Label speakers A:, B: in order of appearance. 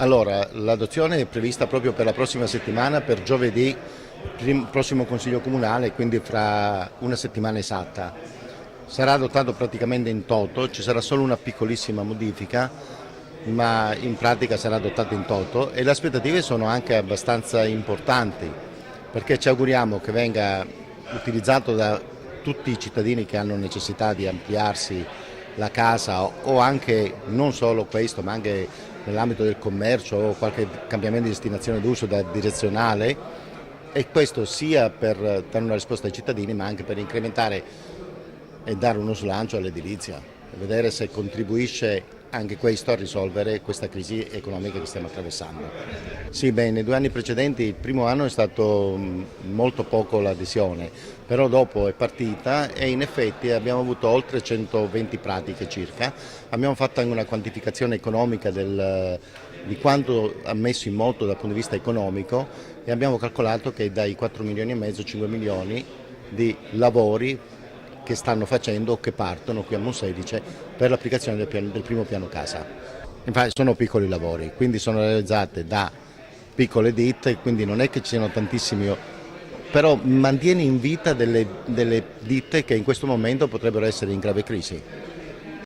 A: Allora, l'adozione è prevista proprio per la prossima settimana, per giovedì, prossimo Consiglio Comunale, quindi fra una settimana esatta. Sarà adottato praticamente in toto, ci sarà solo una piccolissima modifica, ma in pratica sarà adottato in toto e le aspettative sono anche abbastanza importanti, perché ci auguriamo che venga utilizzato da tutti i cittadini che hanno necessità di ampliarsi la casa o anche non solo questo, ma anche nell'ambito del commercio o qualche cambiamento di destinazione d'uso da direzionale, e questo sia per dare una risposta ai cittadini ma anche per incrementare e dare uno slancio all'edilizia e vedere se contribuisce anche questo a risolvere questa crisi economica che stiamo attraversando. Sì, beh, nei 2 anni precedenti il primo anno è stato molto poco l'adesione, però dopo è partita e in effetti abbiamo avuto oltre 120 pratiche circa. Abbiamo fatto anche una quantificazione economica di quanto ha messo in moto dal punto di vista economico e abbiamo calcolato che dai 4 milioni e mezzo, 5 milioni di lavori che stanno facendo o che partono qui a Monselice per l'applicazione del primo piano casa. Infatti sono piccoli lavori, quindi sono realizzate da piccole ditte, quindi non è che ci siano tantissimi, però mantiene in vita delle ditte che in questo momento potrebbero essere in grave crisi.